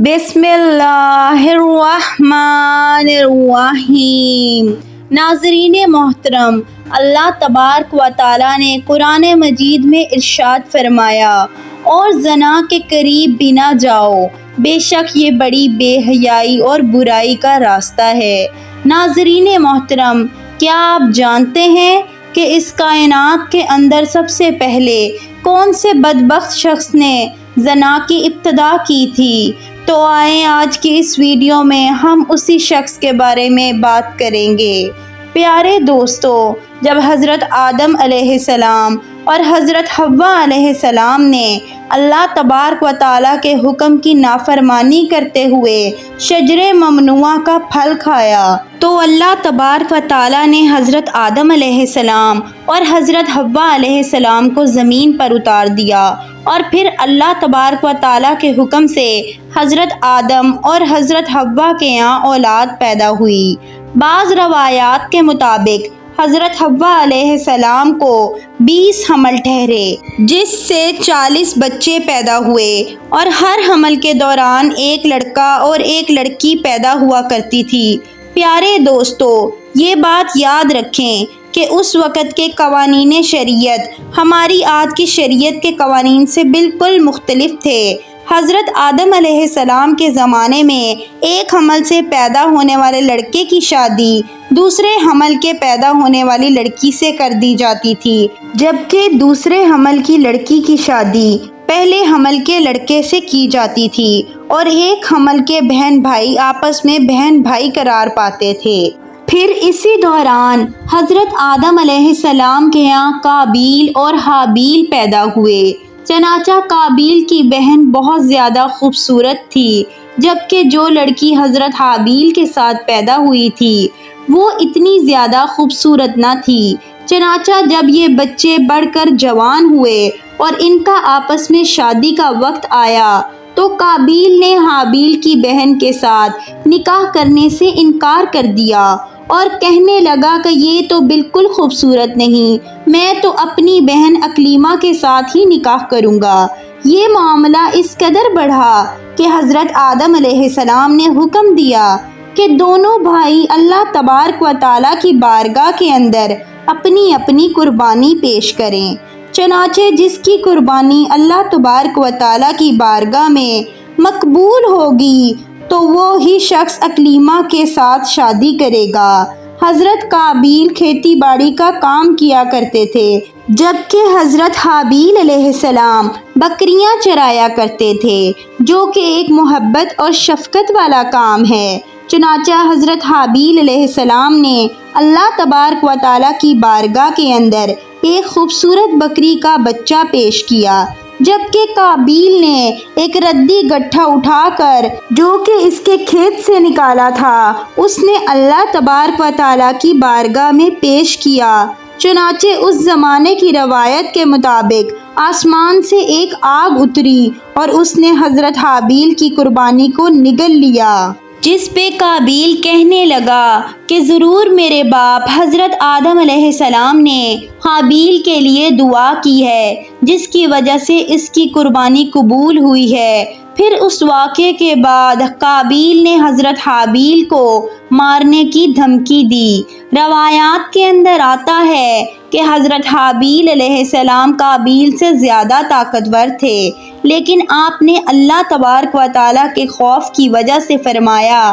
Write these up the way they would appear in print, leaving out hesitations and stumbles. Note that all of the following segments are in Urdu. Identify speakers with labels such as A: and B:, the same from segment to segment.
A: بسم اللہ الرحمن الرحیم۔ ناظرین محترم، اللہ تبارک و تعالیٰ نے قرآن مجید میں ارشاد فرمایا، اور زنا کے قریب بھی نہ جاؤ، بے شک یہ بڑی بے حیائی اور برائی کا راستہ ہے۔ ناظرین محترم، کیا آپ جانتے ہیں کہ اس کائنات کے اندر سب سے پہلے کون سے بدبخت شخص نے زنا کی ابتدا کی تھی؟ تو آئیں آج کی اس ویڈیو میں ہم اسی شخص کے بارے میں بات کریں گے۔ پیارے دوستو، جب حضرت آدم علیہ السلام اور حضرت حوا علیہ السلام نے اللہ تبارک و تعالیٰ کے حکم کی نافرمانی کرتے ہوئے شجرہ ممنوعہ کا پھل کھایا، تو اللہ تبارک و تعالیٰ نے حضرت آدم علیہ السلام اور حضرت حوا علیہ السلام کو زمین پر اتار دیا، اور پھر اللہ تبارک و تعالیٰ کے حکم سے حضرت آدم اور حضرت حوا کے یہاں اولاد پیدا ہوئی۔ بعض روایات کے مطابق حضرت حوا علیہ السلام کو 20 حمل ٹھہرے، جس سے 40 بچے پیدا ہوئے، اور ہر حمل کے دوران ایک لڑکا اور ایک لڑکی پیدا ہوا کرتی تھی۔ پیارے دوستو، یہ بات یاد رکھیں کہ اس وقت کے قوانین شریعت ہماری آج کی شریعت کے قوانین سے بالکل مختلف تھے۔ حضرت آدم علیہ السلام کے زمانے میں ایک حمل سے پیدا ہونے والے لڑکے کی شادی دوسرے حمل کے پیدا ہونے والی لڑکی سے کر دی جاتی تھی، جبکہ دوسرے حمل کی لڑکی کی شادی پہلے حمل کے لڑکے سے کی جاتی تھی، اور ایک حمل کے بہن بھائی آپس میں بہن بھائی قرار پاتے تھے۔ پھر اسی دوران حضرت آدم علیہ السلام کے یہاں قابیل اور حابیل پیدا ہوئے۔ چنانچہ قابیل کی بہن بہت زیادہ خوبصورت تھی، جبکہ جو لڑکی حضرت حابیل کے ساتھ پیدا ہوئی تھی وہ اتنی زیادہ خوبصورت نہ تھی۔ چنانچہ جب یہ بچے بڑھ کر جوان ہوئے اور ان کا آپس میں شادی کا وقت آیا، تو قابیل نے حابیل کی بہن کے ساتھ نکاح کرنے سے انکار کر دیا، اور کہنے لگا کہ یہ تو بالکل خوبصورت نہیں، میں تو اپنی بہن اکلیمہ کے ساتھ ہی نکاح کروں گا۔ یہ معاملہ اس قدر بڑھا کہ حضرت آدم علیہ السلام نے حکم دیا کہ دونوں بھائی اللہ تبارک و تعالیٰ کی بارگاہ کے اندر اپنی اپنی قربانی پیش کریں۔ چنانچہ جس کی قربانی اللہ تبارک و تعالیٰ کی بارگاہ میں مقبول ہوگی تو وہ ہی شخص اکلیمہ کے ساتھ شادی کرے گا۔ حضرت قابیل کھیتی باڑی کا کام کیا کرتے تھے، جبکہ حضرت حابیل علیہ السلام بکریاں چرایا کرتے تھے، جو کہ ایک محبت اور شفقت والا کام ہے۔ چنانچہ حضرت حابیل علیہ السلام نے اللہ تبارک و تعالیٰ کی بارگاہ کے اندر ایک خوبصورت بکری کا بچہ پیش کیا، جبکہ قابیل نے ایک ردی گٹھا اٹھا کر جو کہ اس کے کھیت سے نکالا تھا، اس نے اللہ تبارک و تعالیٰ کی بارگاہ میں پیش کیا۔ چنانچہ اس زمانے کی روایت کے مطابق آسمان سے ایک آگ اتری اور اس نے حضرت حابیل کی قربانی کو نگل لیا، جس پہ قابیل کہنے لگا کہ ضرور میرے باپ حضرت آدم علیہ السلام نے حابیل کے لیے دعا کی ہے، جس کی وجہ سے اس کی قربانی قبول ہوئی ہے۔ پھر اس واقعے کے بعد قابیل نے حضرت حابیل کو مارنے کی دھمکی دی۔ روایات کے اندر آتا ہے کہ حضرت حابیل علیہ السلام قابیل سے زیادہ طاقتور تھے، لیکن آپ نے اللہ تبارک و تعالیٰ کے خوف کی وجہ سے فرمایا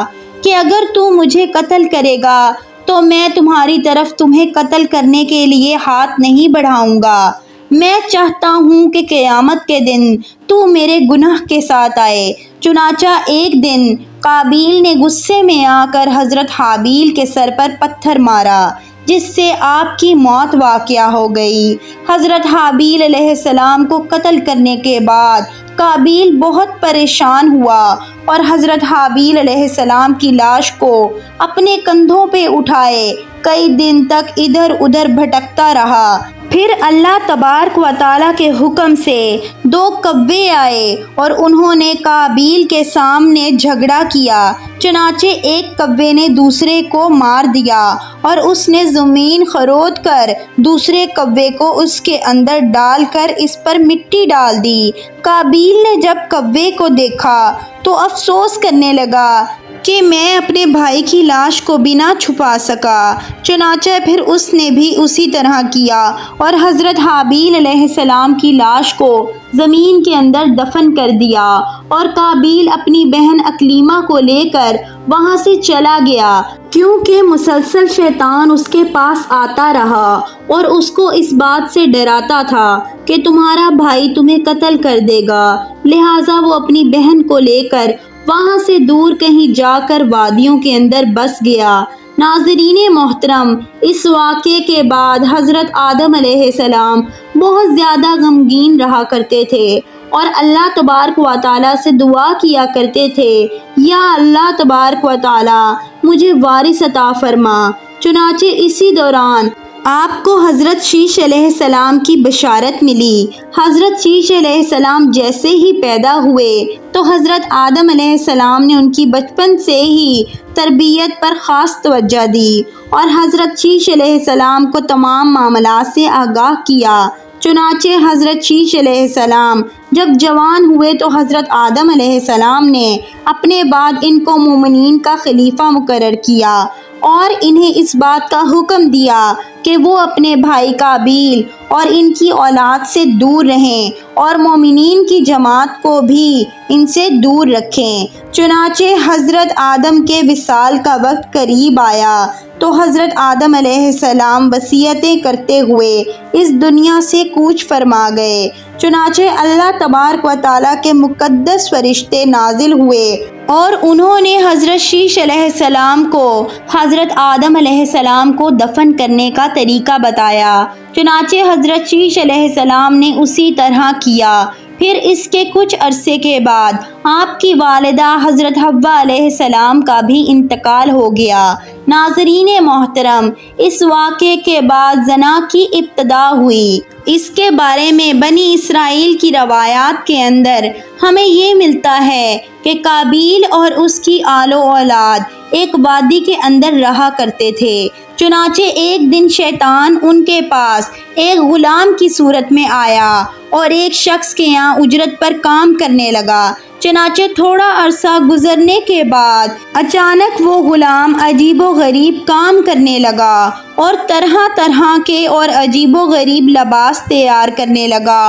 A: کہ اگر تو مجھے قتل کرے گا تو میں تمہاری طرف تمہیں قتل کرنے کے لیے ہاتھ نہیں بڑھاؤں گا۔ میں چاہتا ہوں کہ قیامت کے دن تو میرے گناہ کے ساتھ آئے۔ چنانچہ ایک دن قابیل نے غصے میں آ کر حضرت حابیل کے سر پر پتھر مارا، جس سے آپ کی موت واقع ہو گئی۔ حضرت حابیل علیہ السلام کو قتل کرنے کے بعد قابیل بہت پریشان ہوا، اور حضرت حابیل علیہ السلام کی لاش کو اپنے کندھوں پہ اٹھائے کئی دن تک ادھر ادھر بھٹکتا رہا، پھر اللہ تبارک و تعالیٰ کے حکم سے 2 کوے آئے اور انہوں نے قابیل کے سامنے جھگڑا کیا۔ چنانچہ ایک کوے نے دوسرے کو مار دیا اور اس نے زمین کھرود کر دوسرے کوے کو اس کے اندر ڈال کر اس پر مٹی ڈال دی۔ قابیل نے جب کوے کو دیکھا تو افسوس کرنے لگا کہ میں اپنے بھائی کی لاش کو بھی نہ چھپا سکا۔ چنانچہ پھر اس نے بھی اسی طرح کیا اور حضرت حابیل علیہ السلام کی لاش کو زمین کے اندر دفن کر دیا، اور قابیل اپنی بہن اکلیمہ کو لے کر وہاں سے چلا گیا، کیونکہ مسلسل شیطان اس کے پاس آتا رہا اور اس کو اس بات سے ڈراتا تھا کہ تمہارا بھائی تمہیں قتل کر دے گا۔ لہٰذا وہ اپنی بہن کو لے کر وہاں سے دور کہیں جا کر وادیوں کے اندر بس گیا۔ ناظرین محترم، اس واقعے کے بعد حضرت آدم علیہ السلام بہت زیادہ غمگین رہا کرتے تھے اور اللہ تبارک و تعالیٰ سے دعا کیا کرتے تھے، یا اللہ تبارک و تعالیٰ مجھے وارث عطا فرما۔ چنانچہ اسی دوران آپ کو حضرت شیش علیہ السلام کی بشارت ملی۔ حضرت شیش علیہ السلام جیسے ہی پیدا ہوئے تو حضرت آدم علیہ السلام نے ان کی بچپن سے ہی تربیت پر خاص توجہ دی اور حضرت شیش علیہ السلام کو تمام معاملات سے آگاہ کیا۔ چنانچہ حضرت شیش علیہ السلام جب جوان ہوئے تو حضرت آدم علیہ السلام نے اپنے بعد ان کو مومنین کا خلیفہ مقرر کیا اور انہیں اس بات کا حکم دیا کہ وہ اپنے بھائی قابیل اور ان کی اولاد سے دور رہیں اور مومنین کی جماعت کو بھی ان سے دور رکھیں۔ چنانچہ حضرت آدم کے وصال کا وقت قریب آیا تو حضرت آدم علیہ السلام وصیتیں کرتے ہوئے اس دنیا سے کوچ فرما گئے۔ چنانچہ اللہ تبارک و تعالیٰ کے مقدس فرشتے نازل ہوئے اور انہوں نے حضرت شیش علیہ السلام کو حضرت آدم علیہ السلام کو دفن کرنے کا طریقہ بتایا۔ چنانچہ حضرت شیش علیہ السلام نے اسی طرح کیا۔ پھر اس کے کچھ عرصے کے بعد آپ کی والدہ حضرت حوا علیہ السلام کا بھی انتقال ہو گیا۔ ناظرین محترم، اس واقعے کے بعد زنا کی ابتدا ہوئی۔ اس کے بارے میں بنی اسرائیل کی روایات کے اندر ہمیں یہ ملتا ہے کہ قابیل اور اس کی آل و اولاد ایک وادی کے اندر رہا کرتے تھے۔ چنانچہ ایک دن شیطان ان کے پاس ایک غلام کی صورت میں آیا اور ایک شخص کے یہاں اجرت پر کام کرنے لگا۔ چنانچہ تھوڑا عرصہ گزرنے کے بعد اچانک وہ غلام عجیب و غریب کام کرنے لگا اور طرح طرح کے اور عجیب و غریب لباس تیار کرنے لگا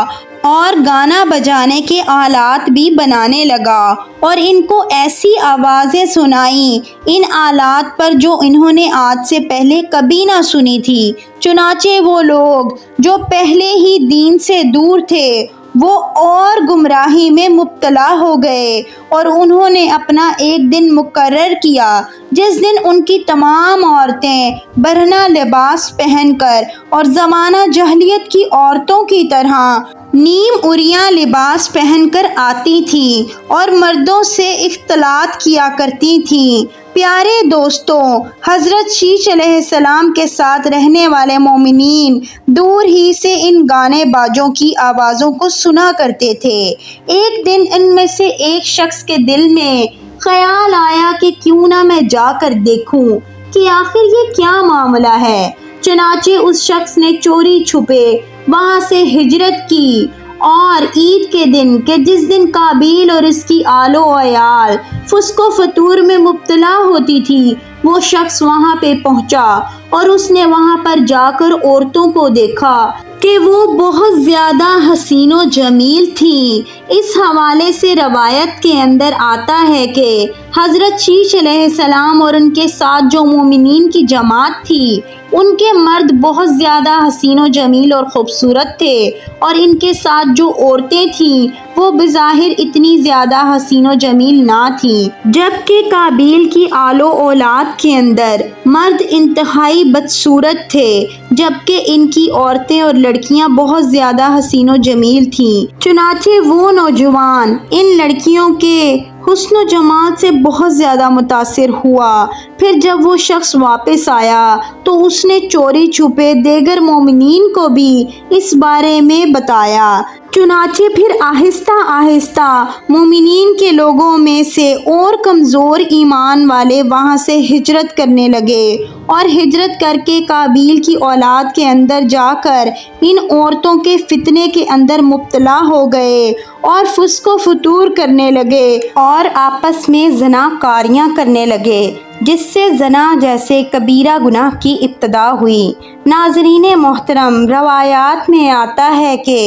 A: اور گانا بجانے کے آلات بھی بنانے لگا اور ان کو ایسی آوازیں سنائیں ان آلات پر جو انہوں نے آج سے پہلے کبھی نہ سنی تھی۔ چنانچہ وہ لوگ جو پہلے ہی دین سے دور تھے وہ اور گمراہی میں مبتلا ہو گئے اور انہوں نے اپنا ایک دن مقرر کیا جس دن ان کی تمام عورتیں برہنہ لباس پہن کر اور زمانہ جاہلیت کی عورتوں کی طرح نیم عریاں لباس پہن کر آتی تھیں اور مردوں سے اختلاط کیا کرتی تھیں۔ پیارے دوستوں، حضرت شیش علیہ السلام کے ساتھ رہنے والے مومنین دور ہی سے ان گانے باجوں کی آوازوں کو سنا کرتے تھے۔ ایک دن ان میں سے ایک شخص کے دل میں خیال آیا کہ کیوں نہ میں جا کر دیکھوں کہ آخر یہ کیا معاملہ ہے۔ چنانچہ اس شخص نے چوری چھپے وہاں سے ہجرت کی اور عید کے دن کہ جس دن قابیل اور اس کی آل و عیال فسق و فتور میں مبتلا ہوتی تھی وہ شخص وہاں پہ پہنچا اور اس نے وہاں پر جا کر عورتوں کو دیکھا کہ وہ بہت زیادہ حسین و جمیل تھیں۔ اس حوالے سے روایت کے اندر آتا ہے کہ حضرت شیش علیہ السلام اور ان کے ساتھ جو مومنین کی جماعت تھی ان کے مرد بہت زیادہ حسین و جمیل اور خوبصورت تھے اور ان کے ساتھ جو عورتیں تھیں وہ بظاہر اتنی زیادہ حسین و جمیل نہ تھیں، جبکہ قابیل کی آل و اولاد کے اندر مرد انتہائی بدصورت تھے جبکہ ان کی عورتیں اور لڑکیاں بہت زیادہ حسین و جمیل تھیں۔ چنانچہ وہ نوجوان ان لڑکیوں کے حسن و جمال سے بہت زیادہ متاثر ہوا۔ پھر جب وہ شخص واپس آیا تو اس نے چوری چھپے دیگر مومنین کو بھی اس بارے میں بتایا۔ چنانچہ پھر آہستہ آہستہ مومنین کے لوگوں میں سے اور کمزور ایمان والے وہاں سے ہجرت کرنے لگے، اور ہجرت کر کے قابیل کی اولاد کے اندر جا کر ان عورتوں کے فتنے کے اندر مبتلا ہو گئے اور فسق و فتور کرنے لگے اور آپس میں زنا کاریاں کرنے لگے، جس سے زنا جیسے کبیرہ گناہ کی ابتدا ہوئی۔ ناظرین محترم، روایات میں آتا ہے کہ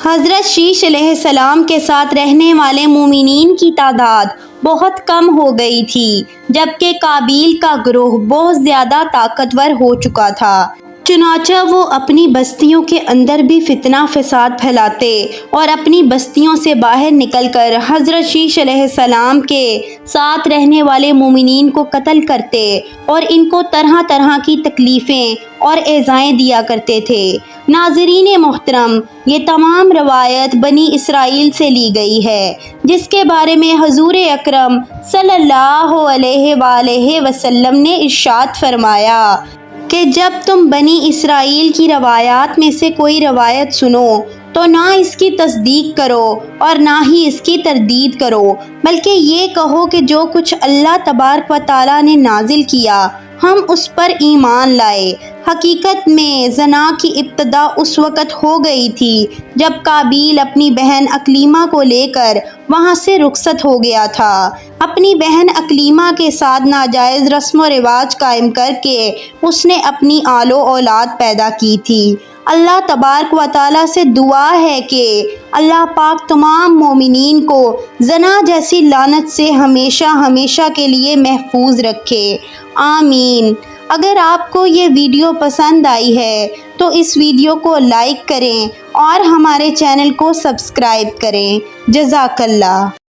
A: حضرت شیش علیہ السلام کے ساتھ رہنے والے مومنین کی تعداد بہت کم ہو گئی تھی، جبکہ قابیل کا گروہ بہت زیادہ طاقتور ہو چکا تھا۔ چنانچہ وہ اپنی بستیوں کے اندر بھی فتنہ فساد پھیلاتے اور اپنی بستیوں سے باہر نکل کر حضرت شیش علیہ السلام کے ساتھ رہنے والے مومنین کو قتل کرتے اور ان کو طرح طرح کی تکلیفیں اور ایذائیں دیا کرتے تھے۔ ناظرین محترم، یہ تمام روایت بنی اسرائیل سے لی گئی ہے، جس کے بارے میں حضور اکرم صلی اللہ علیہ وآلہ وسلم نے ارشاد فرمایا کہ جب تم بنی اسرائیل کی روایات میں سے کوئی روایت سنو تو نہ اس کی تصدیق کرو اور نہ ہی اس کی تردید کرو، بلکہ یہ کہو کہ جو کچھ اللہ تبارک و تعالیٰ نے نازل کیا ہم اس پر ایمان لائے۔ حقیقت میں زنا کی ابتدا اس وقت ہو گئی تھی جب قابیل اپنی بہن اکلیمہ کو لے کر وہاں سے رخصت ہو گیا تھا۔ اپنی بہن اکلیمہ کے ساتھ ناجائز رسم و رواج قائم کر کے اس نے اپنی آل و اولاد پیدا کی تھی۔ اللہ تبارک و تعالیٰ سے دعا ہے کہ اللہ پاک تمام مومنین کو زنا جیسی لعنت سے ہمیشہ ہمیشہ کے لیے محفوظ رکھے، آمین۔ اگر آپ کو یہ ویڈیو پسند آئی ہے تو اس ویڈیو کو لائک کریں اور ہمارے چینل کو سبسکرائب کریں۔ جزاک اللہ۔